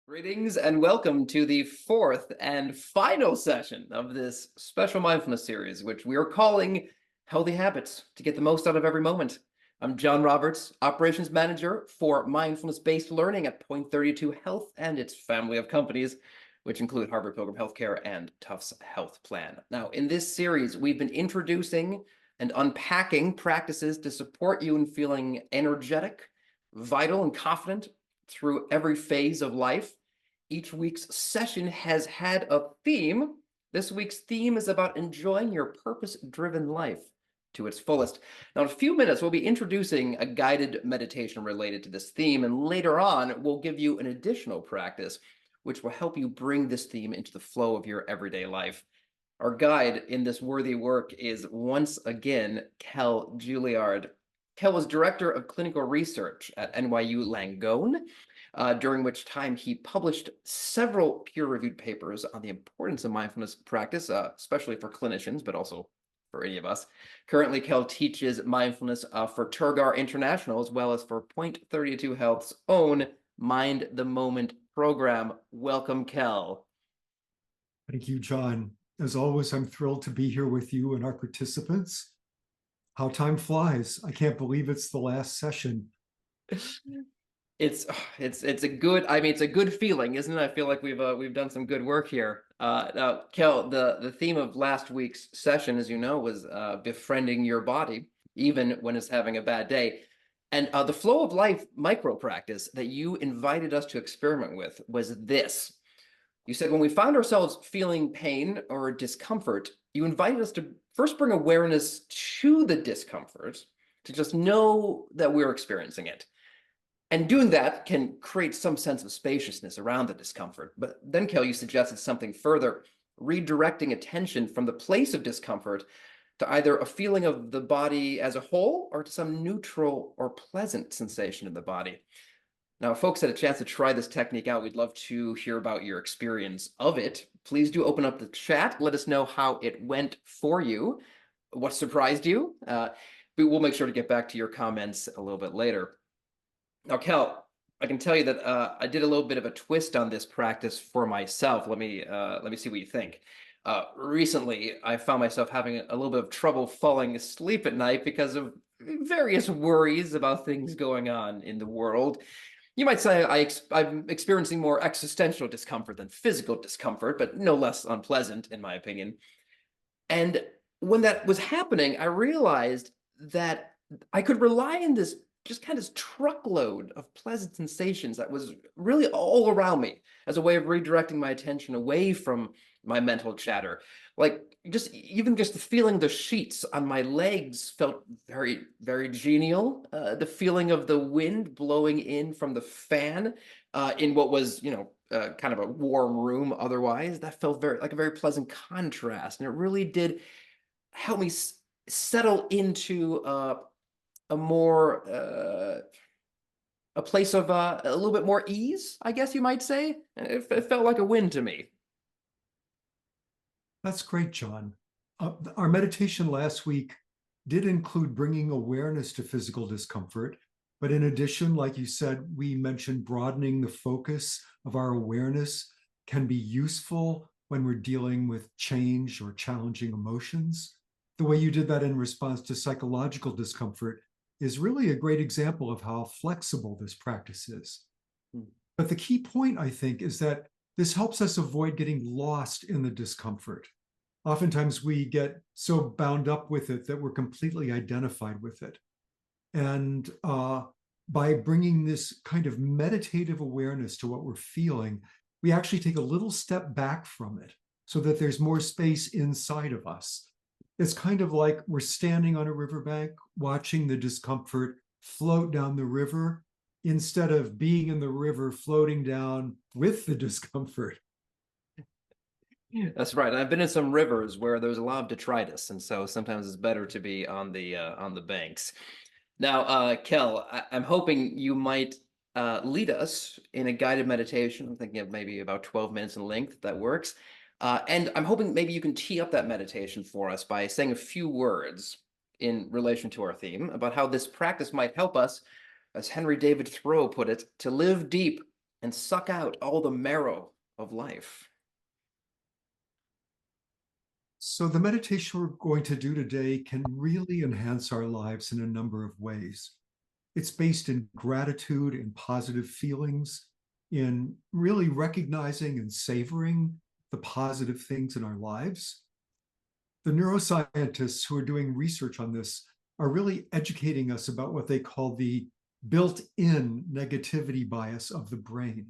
Greetings and welcome to the fourth and final session of this special mindfulness series, which we are calling Healthy Habits to Get the Most Out of Every Moment. I'm John Roberts, Operations Manager for Mindfulness-Based Learning at Point 32 Health and its family of companies, which include Harvard Pilgrim Healthcare and Tufts Health Plan. Now, in this series, we've been introducing and unpacking practices to support you in feeling energetic, vital, and confident through every phase of life. Each week's session has had a theme. This week's theme is about enjoying your purpose-driven life to its fullest. Now, in a few minutes, we'll be introducing a guided meditation related to this theme, and later on, we'll give you an additional practice, which will help you bring this theme into the flow of your everyday life. Our guide in this worthy work is once again Kell Julliard. Kell was Director of Clinical Research at NYU Langone, during which time he published several peer-reviewed papers on the importance of mindfulness practice, especially for clinicians, but also for any of us. Currently, Kell teaches mindfulness for Turgar International, as well as for Point 32 Health's own Mind the Moment program. Welcome, Kell. Thank you, John. As always, I'm thrilled to be here with you and our participants. How time flies. I can't believe it's the last session. It's a good, it's a good feeling, isn't it? I feel like we've done some good work here. Now, Kell, the theme of last week's session, as you know, was befriending your body, even when it's having a bad day. And the flow of life micro practice that you invited us to experiment with was this. You said when we found ourselves feeling pain or discomfort, you invited us to first bring awareness to the discomfort, to just know that we're experiencing it. And doing that can create some sense of spaciousness around the discomfort. But then, Kell, you suggested something further, redirecting attention from the place of discomfort to either a feeling of the body as a whole or to some neutral or pleasant sensation in the body. Now, if folks had a chance to try this technique out, we'd love to hear about your experience of it. Please do open up the chat. Let us know how it went for you, what surprised you. But we'll make sure to get back to your comments a little bit later. Now, Kell, I can tell you that I did a little bit of a twist on this practice for myself. Let me see what you think. Recently, I found myself having a little bit of trouble falling asleep at night because of various worries about things going on in the world. You might say I'm experiencing more existential discomfort than physical discomfort, but no less unpleasant, in my opinion. And when that was happening, I realized that I could rely on this just kind of truckload of pleasant sensations that was really all around me as a way of redirecting my attention away from my mental chatter. Like even just the feeling the sheets on my legs felt very, very genial. The feeling of the wind blowing in from the fan in what was, kind of a warm room otherwise, that felt like a very pleasant contrast. And it really did help me settle into a more a place of a little bit more ease, I guess you might say. It felt like a win to me. That's great, John. Our meditation last week did include bringing awareness to physical discomfort. But in addition, like you said, we mentioned broadening the focus of our awareness can be useful when we're dealing with change or challenging emotions. The way you did that in response to psychological discomfort is really a great example of how flexible this practice is. But the key point, I think, is that this helps us avoid getting lost in the discomfort. Oftentimes we get so bound up with it that we're completely identified with it. And by bringing this kind of meditative awareness to what we're feeling, we actually take a little step back from it so that there's more space inside of us. It's kind of like we're standing on a riverbank, watching the discomfort float down the river, instead of being in the river floating down with the discomfort. That's right. I've been in some rivers where there's a lot of detritus, and so sometimes it's better to be on the banks. Now, Kell, I'm hoping you might lead us in a guided meditation. I'm thinking of maybe about 12 minutes in length, if that works. And I'm hoping maybe you can tee up that meditation for us by saying a few words in relation to our theme about how this practice might help us, as Henry David Thoreau put it, to live deep and suck out all the marrow of life. So, the meditation we're going to do today can really enhance our lives in a number of ways. It's based in gratitude and positive feelings, in really recognizing and savoring the positive things in our lives. The neuroscientists who are doing research on this are really educating us about what they call the built-in negativity bias of the brain.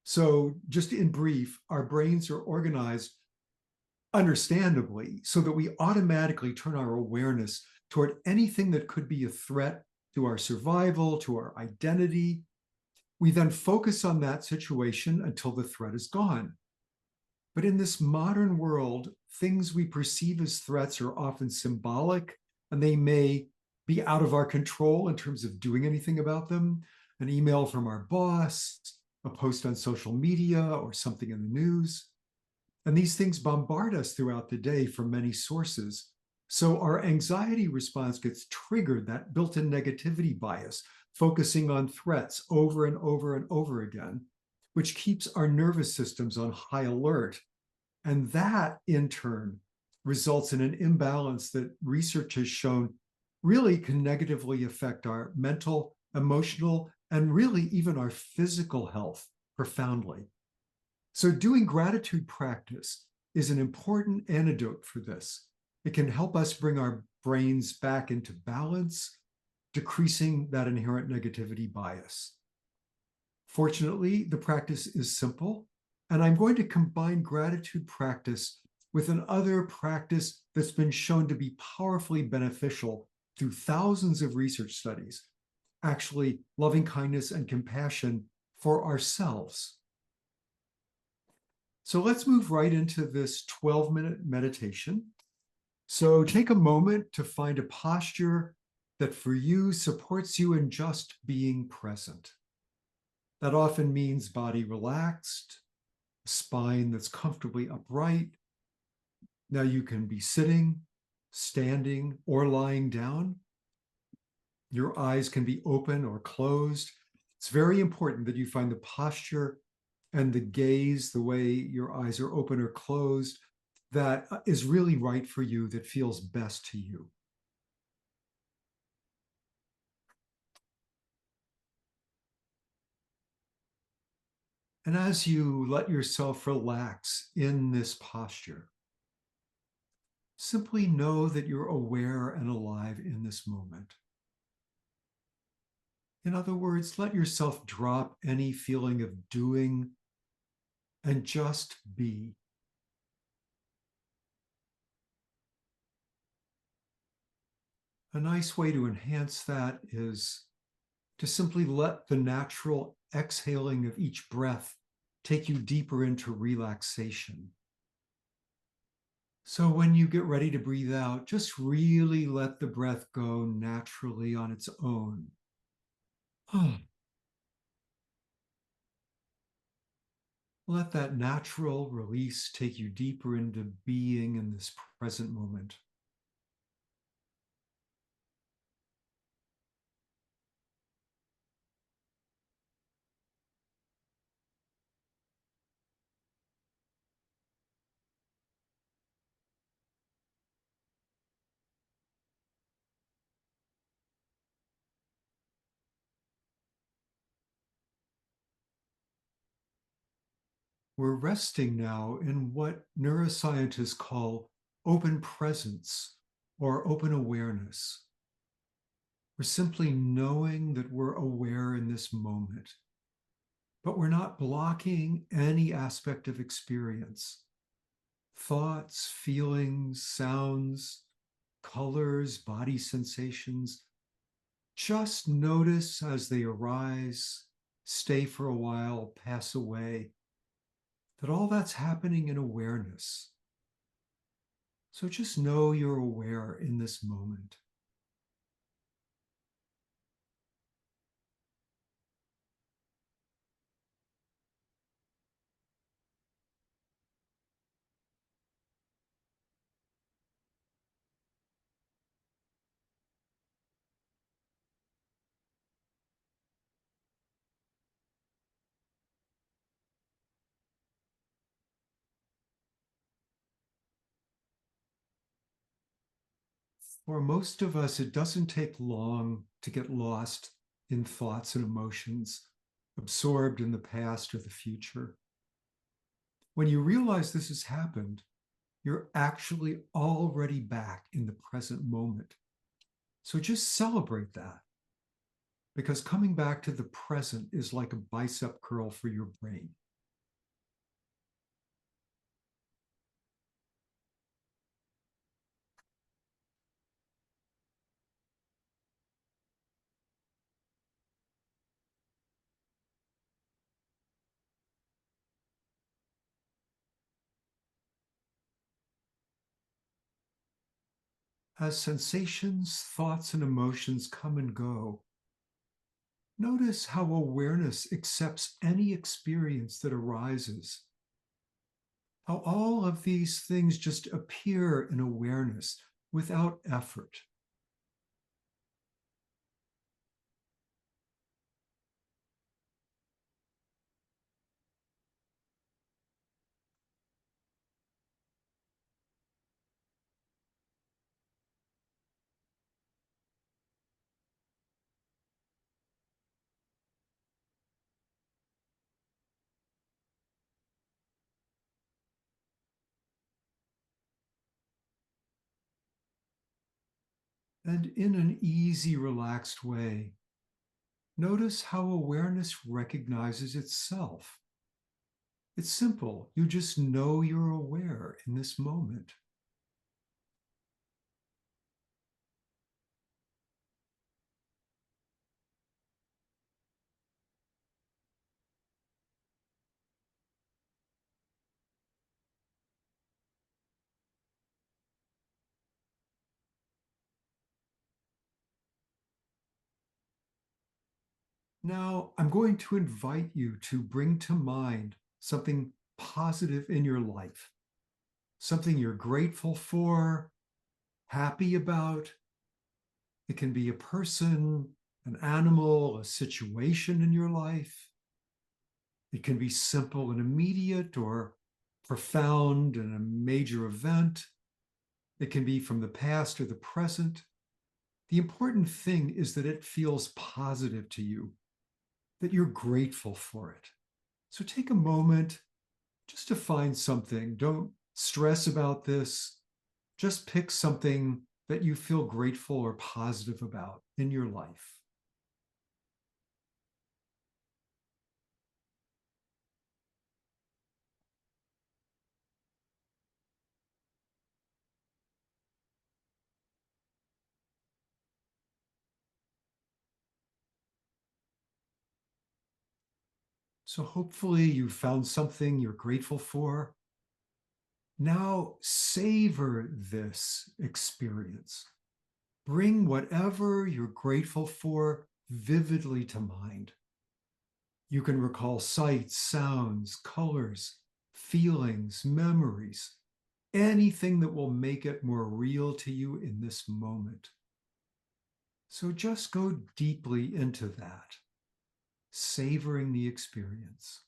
So, just in brief, our brains are organized understandably so that we automatically turn our awareness toward anything that could be a threat to our survival, to our identity. We then focus on that situation until the threat is gone. But in this modern world, things we perceive as threats are often symbolic, and they may be out of our control in terms of doing anything about them. An email from our boss, a post on social media, or something in the news. And these things bombard us throughout the day from many sources. So our anxiety response gets triggered, that built-in negativity bias, focusing on threats over and over and over again, which keeps our nervous systems on high alert. And that, in turn, results in an imbalance that research has shown really can negatively affect our mental, emotional, and really even our physical health profoundly. So doing gratitude practice is an important antidote for this. It can help us bring our brains back into balance, decreasing that inherent negativity bias. Fortunately, the practice is simple, and I'm going to combine gratitude practice with another practice that's been shown to be powerfully beneficial through thousands of research studies, actually loving kindness and compassion for ourselves. So let's move right into this 12-minute meditation. So take a moment to find a posture that for you supports you in just being present. That often means body relaxed, spine that's comfortably upright. Now you can be sitting, standing, or lying down. Your eyes can be open or closed. It's very important that you find the posture and the gaze, the way your eyes are open or closed, that is really right for you, that feels best to you. And as you let yourself relax in this posture, simply know that you're aware and alive in this moment. In other words, let yourself drop any feeling of doing and just be. A nice way to enhance that is to simply let the natural exhaling of each breath take you deeper into relaxation. So when you get ready to breathe out, just really let the breath go naturally on its own. Let that natural release take you deeper into being in this present moment. We're resting now in what neuroscientists call open presence or open awareness. We're simply knowing that we're aware in this moment, but we're not blocking any aspect of experience. Thoughts, feelings, sounds, colors, body sensations. Just notice as they arise, stay for a while, pass away, that all that's happening in awareness. So just know you're aware in this moment. For most of us, it doesn't take long to get lost in thoughts and emotions, absorbed in the past or the future. When you realize this has happened, you're actually already back in the present moment. So just celebrate that, because coming back to the present is like a bicep curl for your brain. As sensations, thoughts, and emotions come and go, notice how awareness accepts any experience that arises. How all of these things just appear in awareness without effort. And in an easy, relaxed way, notice how awareness recognizes itself. It's simple. You just know you're aware in this moment. Now, I'm going to invite you to bring to mind something positive in your life, something you're grateful for, happy about. It can be a person, an animal, a situation in your life. It can be simple and immediate or profound and a major event. It can be from the past or the present. The important thing is that it feels positive to you, that you're grateful for it. So take a moment just to find something. Don't stress about this. Just pick something that you feel grateful or positive about in your life. So hopefully you found something you're grateful for. Now savor this experience. Bring whatever you're grateful for vividly to mind. You can recall sights, sounds, colors, feelings, memories, anything that will make it more real to you in this moment. So just go deeply into that, savoring the experience.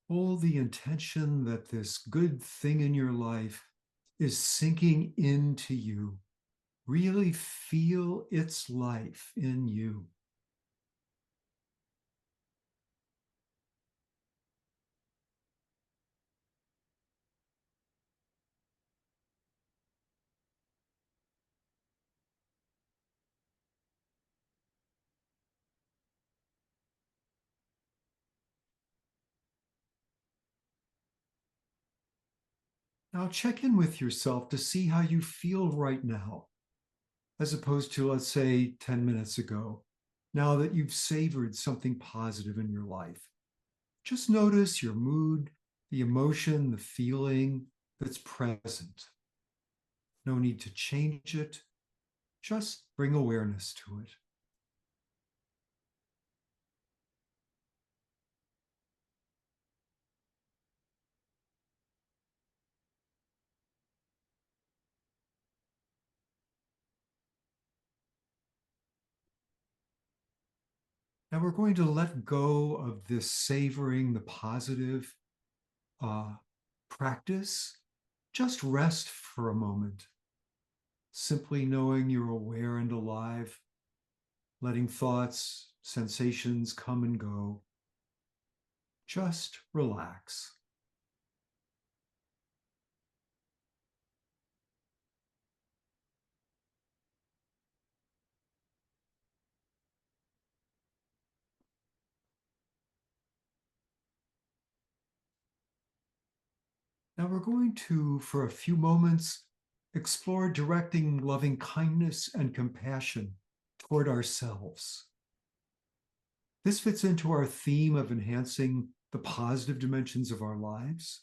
Hold the intention that this good thing in your life is sinking into you. Really feel its life in you. Now check in with yourself to see how you feel right now, as opposed to, let's say, 10 minutes ago, now that you've savored something positive in your life. Just notice your mood, the emotion, the feeling that's present. No need to change it. Just bring awareness to it. Now we're going to let go of this savoring the positive practice. Just rest for a moment. Simply knowing you're aware and alive, letting thoughts, sensations come and go. Just relax. Now we're going to, for a few moments, explore directing loving kindness and compassion toward ourselves. This fits into our theme of enhancing the positive dimensions of our lives.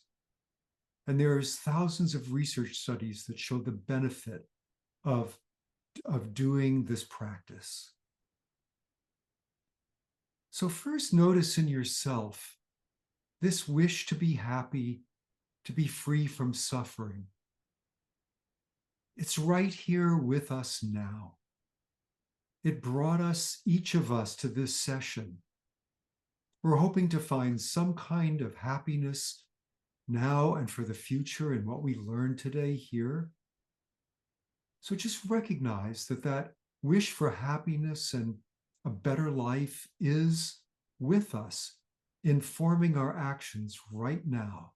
And there's thousands of research studies that show the benefit of doing this practice. So first notice in yourself this wish to be happy, to be free from suffering. It's right here with us now. It brought us, each of us, to this session. We're hoping to find some kind of happiness now and for the future in what we learned today here. So just recognize that that wish for happiness and a better life is with us, informing our actions right now.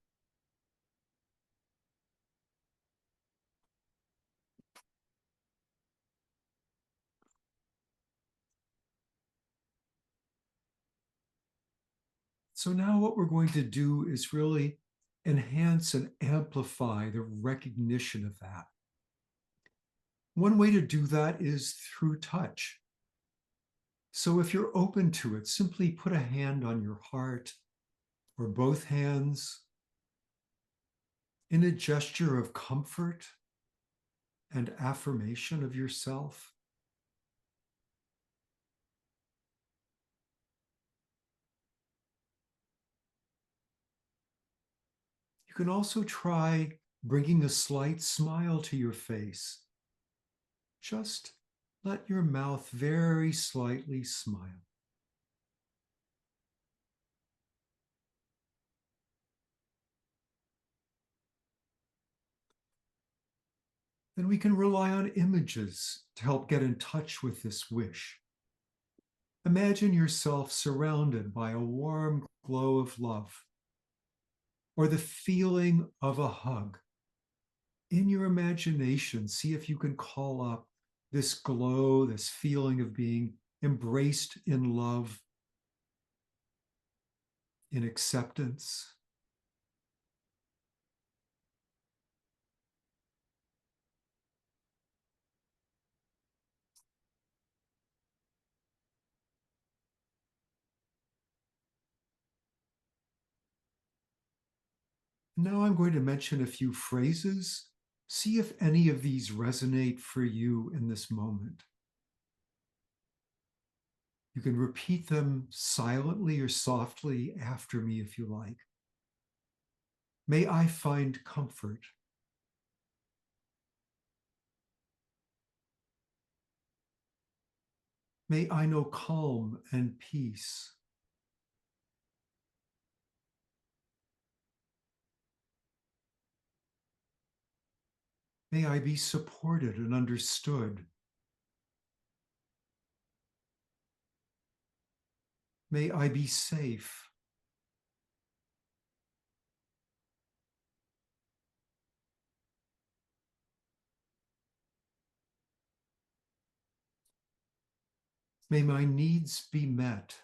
So now what we're going to do is really enhance and amplify the recognition of that. One way to do that is through touch. So if you're open to it, simply put a hand on your heart or both hands in a gesture of comfort and affirmation of yourself. You can also try bringing a slight smile to your face. Just let your mouth very slightly smile. Then we can rely on images to help get in touch with this wish. Imagine yourself surrounded by a warm glow of love, or the feeling of a hug. In your imagination, see if you can call up this glow, this feeling of being embraced in love, in acceptance. Now I'm going to mention a few phrases. See if any of these resonate for you in this moment. You can repeat them silently or softly after me if you like. May I find comfort. May I know calm and peace. May I be supported and understood. May I be safe. May my needs be met.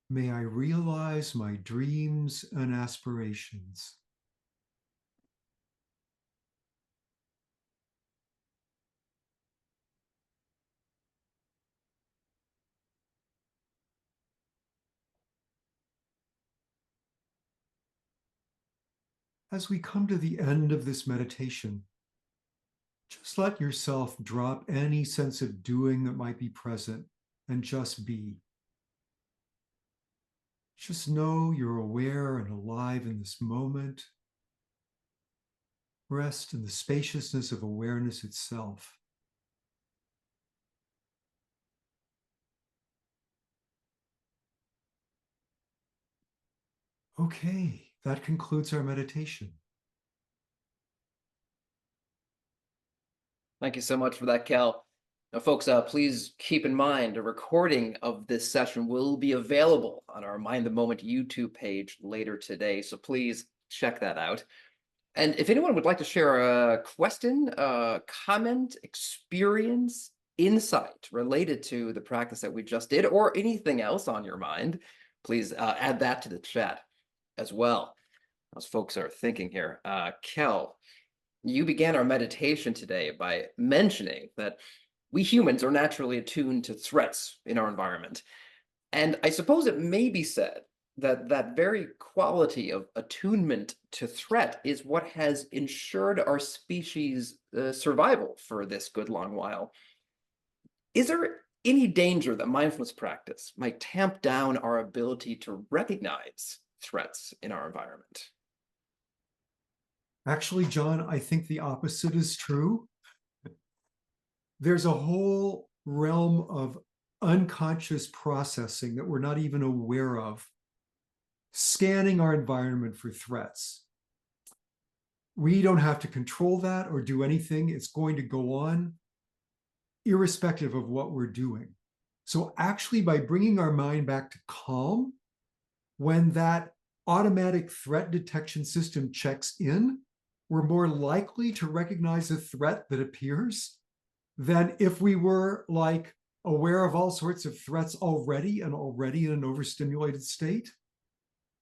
May I realize my dreams and aspirations. as we come to the end of this meditation, just let yourself drop any sense of doing that might be present and just be. Just know you're aware and alive in this moment. Rest in the spaciousness of awareness itself. Okay, that concludes our meditation. Thank you so much for that, Kel. Now, folks, please keep in mind a recording of this session will be available on our Mind the Moment YouTube page later today, so please check that out. And if anyone would like to share a question, comment, experience, insight related to the practice that we just did, or anything else on your mind, please add that to the chat as well. As folks are thinking here, Kel, you began our meditation today by mentioning that we humans are naturally attuned to threats in our environment. And I suppose it may be said that that very quality of attunement to threat is what has ensured our species' survival for this good long while. Is there any danger that mindfulness practice might tamp down our ability to recognize threats in our environment? Actually, John, I think the opposite is true. There's a whole realm of unconscious processing that we're not even aware of, scanning our environment for threats. We don't have to control that or do anything. It's going to go on irrespective of what we're doing. So actually, by bringing our mind back to calm, when that automatic threat detection system checks in, we're more likely to recognize a threat that appears than if we were like aware of all sorts of threats already and already in an overstimulated state.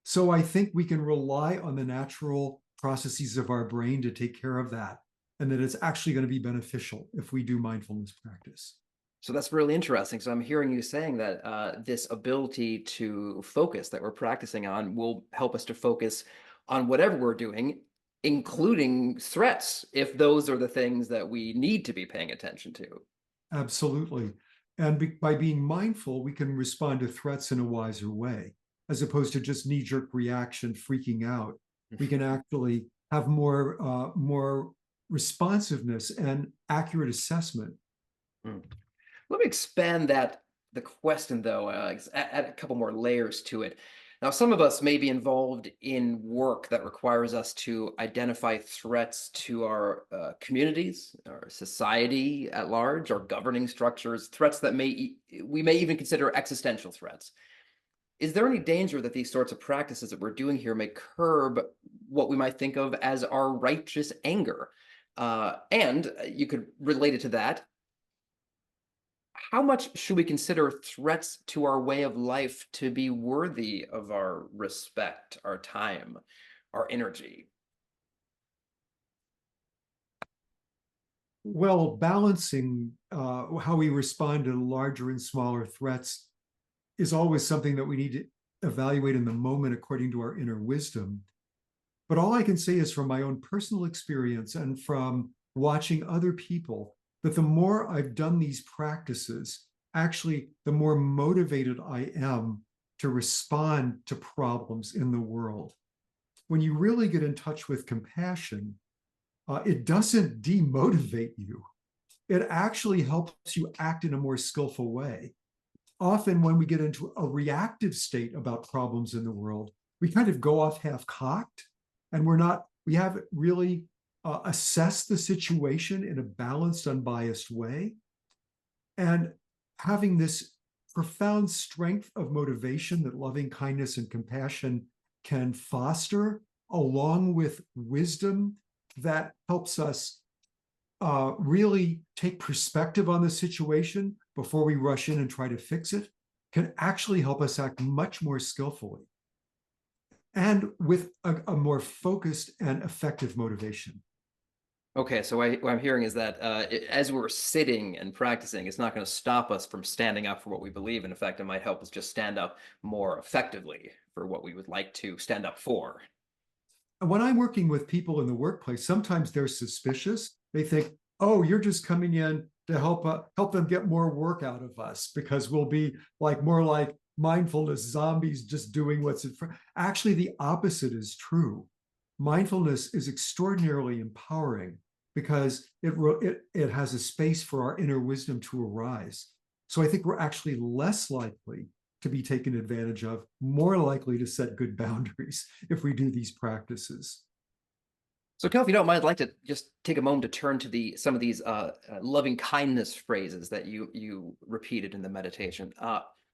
So I think we can rely on the natural processes of our brain to take care of that, and that it's actually going to be beneficial if we do mindfulness practice. So that's really interesting. So I'm hearing you saying that this ability to focus that we're practicing on will help us to focus on whatever we're doing, including threats, if those are the things that we need to be paying attention to. Absolutely. And by being mindful, we can respond to threats in a wiser way, as opposed to just knee-jerk reaction, freaking out. We can actually have more responsiveness and accurate assessment. Mm. Let me expand the question though, add a couple more layers to it. Now, some of us may be involved in work that requires us to identify threats to our communities, our society at large, our governing structures, threats that we may even consider existential threats. Is there any danger that these sorts of practices that we're doing here may curb what we might think of as our righteous anger? And you could relate it to that. How much should we consider threats to our way of life to be worthy of our respect, our time, our energy? Well, balancing how we respond to larger and smaller threats is always something that we need to evaluate in the moment according to our inner wisdom. But all I can say is from my own personal experience and from watching other people, that the more I've done these practices, actually, the more motivated I am to respond to problems in the world. When you really get in touch with compassion, it doesn't demotivate you. It actually helps you act in a more skillful way. Often when we get into a reactive state about problems in the world, we kind of go off half-cocked, and we haven't really assessed the situation in a balanced, unbiased way. And having this profound strength of motivation that loving kindness and compassion can foster, along with wisdom that helps us really take perspective on the situation before we rush in and try to fix it, can actually help us act much more skillfully and with a more focused and effective motivation. Okay, so what I'm hearing is that as we're sitting and practicing, it's not going to stop us from standing up for what we believe. In fact, it might help us just stand up more effectively for what we would like to stand up for. when I'm working with people in the workplace, sometimes they're suspicious. They think, oh, you're just coming in to help them get more work out of us because we'll be like more like mindfulness zombies just doing what's in front. Actually, the opposite is true. Mindfulness is extraordinarily empowering because it has a space for our inner wisdom to arise. So I think we're actually less likely to be taken advantage of, more likely to set good boundaries if we do these practices. So, Kel, if you don't mind, I'd like to just take a moment to turn to some of these loving kindness phrases that you repeated in the meditation.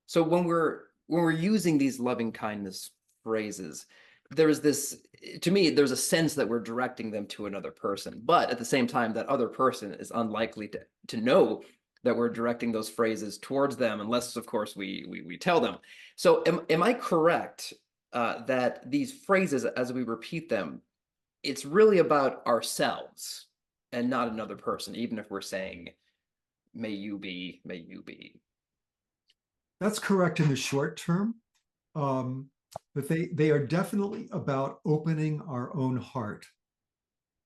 So when we're using these loving kindness phrases, there's this, to me, there's a sense that we're directing them to another person, but at the same time, that other person is unlikely to know that we're directing those phrases towards them, unless, of course, we tell them. So, am I correct that these phrases, as we repeat them, it's really about ourselves and not another person, even if we're saying, may you be. That's correct in the short term, but they are definitely about opening our own heart.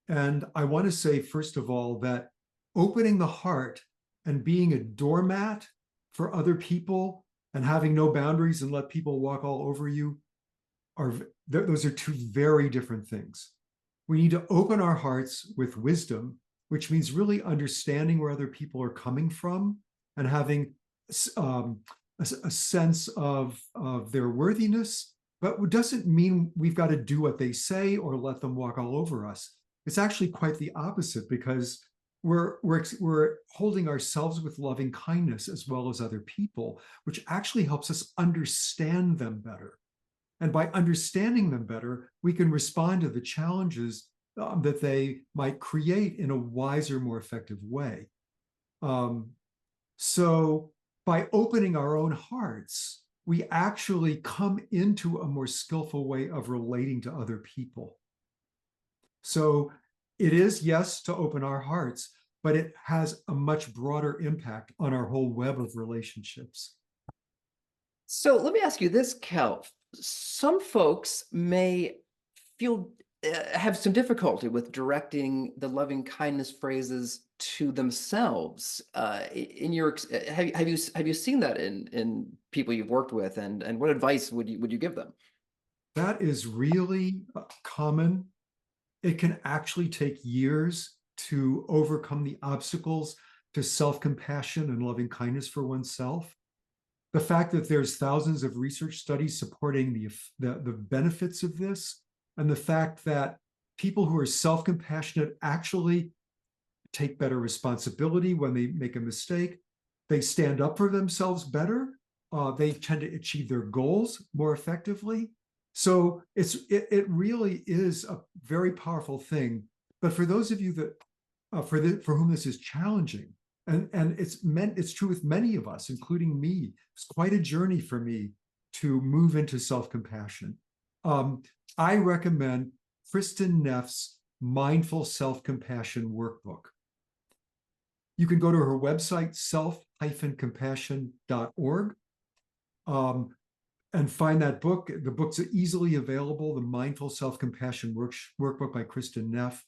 And I want to say, first of all, that opening the heart and being a doormat for other people and having no boundaries and let people walk all over you those are two very different things. We need to open our hearts with wisdom, which means really understanding where other people are coming from and having a sense of their worthiness, but it doesn't mean we've got to do what they say or let them walk all over us. It's actually quite the opposite, because we're holding ourselves with loving kindness as well as other people, which actually helps us understand them better. And by understanding them better, we can respond to the challenges that they might create in a wiser, more effective way. So by opening our own hearts, we actually come into a more skillful way of relating to other people. So it is, yes, to open our hearts, but it has a much broader impact on our whole web of relationships. So let me ask you this, Kel. Some folks may feel have some difficulty with directing the loving kindness phrases to themselves. In your have you seen that in people you've worked with, and what advice would you give them? That is really common. It can actually take years to overcome the obstacles to self-compassion and loving kindness for oneself. The fact that there's thousands of research studies supporting the benefits of this, and the fact that people who are self-compassionate actually take better responsibility when they make a mistake, they stand up for themselves better, they tend to achieve their goals more effectively. So it really is a very powerful thing. But for those of you that for whom this is challenging, and it's true with many of us, including me, it's quite a journey for me to move into self-compassion. I recommend Kristin Neff's Mindful Self-Compassion Workbook. You can go to her website, self-compassion.org, and find that book. The book's easily available, the Mindful Self-Compassion Workbook by Kristin Neff.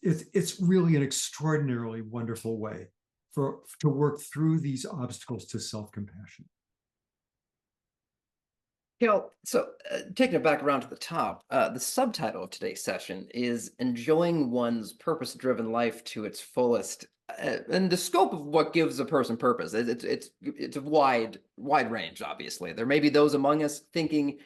It's really an extraordinarily wonderful way to work through these obstacles to self-compassion. Kel, so taking it back around to the top, the subtitle of today's session is Enjoying One's Purpose-Driven Life to Its Fullest. And the scope of what gives a person purpose, it's a wide range, obviously. There may be those among us thinking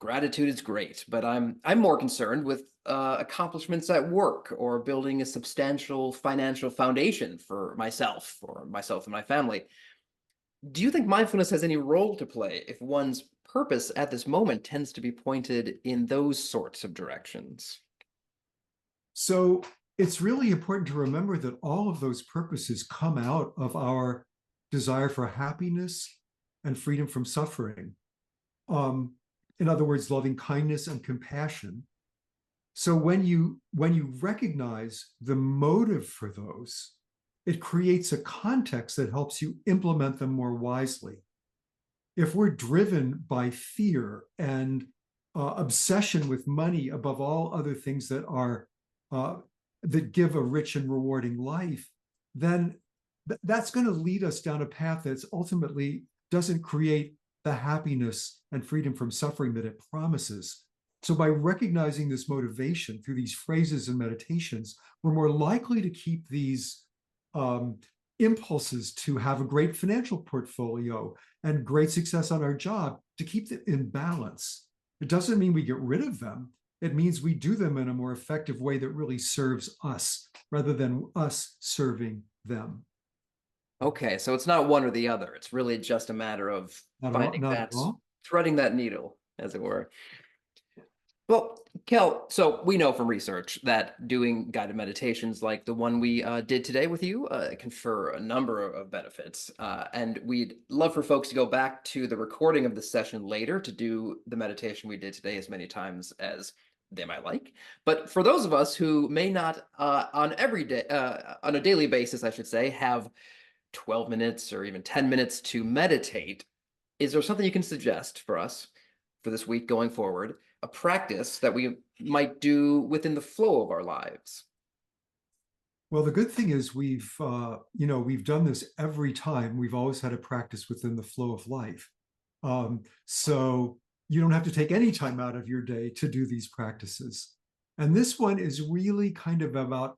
gratitude is great, but I'm more concerned with accomplishments at work or building a substantial financial foundation for myself and my family. Do you think mindfulness has any role to play if one's purpose at this moment tends to be pointed in those sorts of directions? So it's really important to remember that all of those purposes come out of our desire for happiness and freedom from suffering. In other words, loving kindness and compassion. So when you recognize the motive for those, it creates a context that helps you implement them more wisely. If we're driven by fear and obsession with money above all other things that are that give a rich and rewarding life, then that's going to lead us down a path that's ultimately doesn't create the happiness and freedom from suffering that it promises. So by recognizing this motivation through these phrases and meditations, we're more likely to keep these um, impulses to have a great financial portfolio and great success on our job, to keep them in balance. It doesn't mean we get rid of them. It means we do them in a more effective way that really serves us rather than us serving them. Okay, so it's not one or the other. It's really just a matter of Not at all. finding Not at that, all. threading that needle, as it were. Well, Kel, so we know from research that doing guided meditations like the one we did today with you confer a number of benefits. And we'd love for folks to go back to the recording of the session later to do the meditation we did today as many times as they might like. But for those of us who may not on a daily basis, I should say, have 12 minutes or even 10 minutes to meditate, is there something you can suggest for us for this week going forward, a practice that we might do within the flow of our lives? Well, the good thing is we've done this every time. We've always had a practice within the flow of life. So you don't have to take any time out of your day to do these practices. And this one is really kind of about,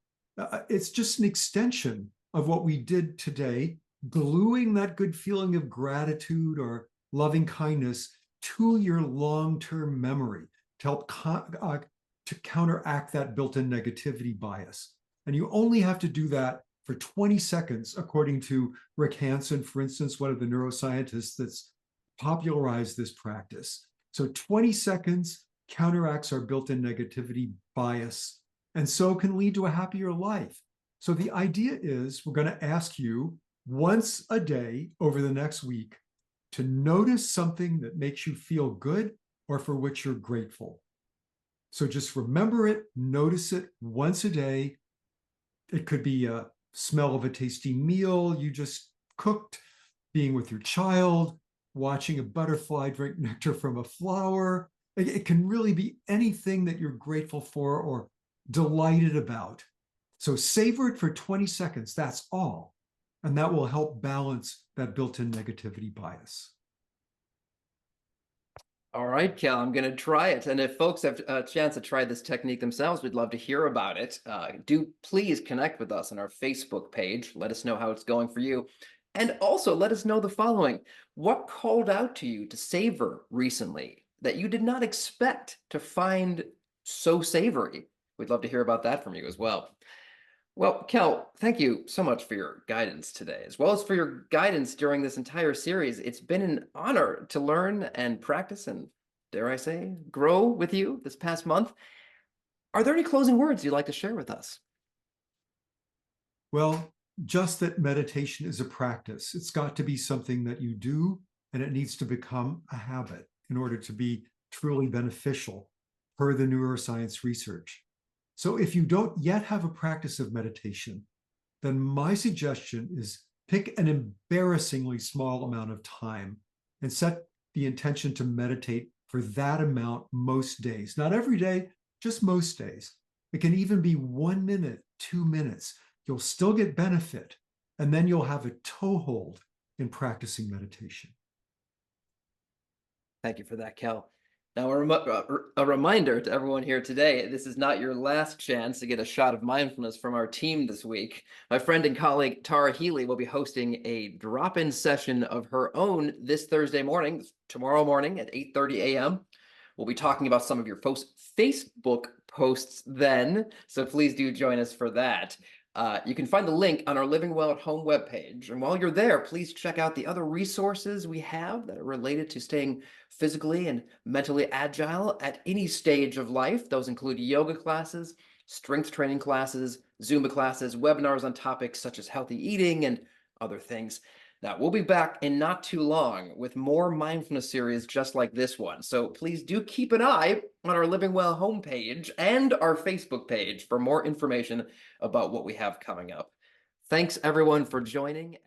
it's just an extension of what we did today, gluing that good feeling of gratitude or loving kindness to your long-term memory to help to counteract that built-in negativity bias. And you only have to do that for 20 seconds, according to Rick Hansen, for instance, one of the neuroscientists that's popularized this practice. So 20 seconds counteracts our built-in negativity bias, and so can lead to a happier life. So the idea is we're going to ask you once a day over the next week to notice something that makes you feel good or for which you're grateful. So just remember it, notice it once a day. It could be a smell of a tasty meal you just cooked, being with your child, watching a butterfly drink nectar from a flower. It can really be anything that you're grateful for or delighted about. So savor it for 20 seconds, that's all. And that will help balance that built-in negativity bias. All right, Kel, I'm going to try it. And if folks have a chance to try this technique themselves, we'd love to hear about it. Do please connect with us on our Facebook page. Let us know how it's going for you. And also let us know the following. What called out to you to savor recently that you did not expect to find so savory? We'd love to hear about that from you as well. Well, Kel, thank you so much for your guidance today, as well as for your guidance during this entire series. It's been an honor to learn and practice and, dare I say, grow with you this past month. Are there any closing words you'd like to share with us? Well, just that meditation is a practice. It's got to be something that you do, and it needs to become a habit in order to be truly beneficial per the neuroscience research. So if you don't yet have a practice of meditation, then my suggestion is pick an embarrassingly small amount of time and set the intention to meditate for that amount most days. Not every day, just most days. It can even be 1 minute, 2 minutes. You'll still get benefit, and then you'll have a toehold in practicing meditation. Thank you for that, Kel. Now, a reminder to everyone here today, this is not your last chance to get a shot of mindfulness from our team this week. My friend and colleague, Tara Healy, will be hosting a drop-in session of her own this Thursday morning, tomorrow morning at 8:30 a.m. We'll be talking about some of your Facebook posts then, so please do join us for that. You can find the link on our Living Well at Home webpage. And while you're there, please check out the other resources we have that are related to staying physically and mentally agile at any stage of life. Those include yoga classes, strength training classes, Zumba classes, webinars on topics such as healthy eating and other things. Now, we'll be back in not too long with more mindfulness series just like this one. So please do keep an eye on our Living Well homepage and our Facebook page for more information about what we have coming up. Thanks everyone for joining.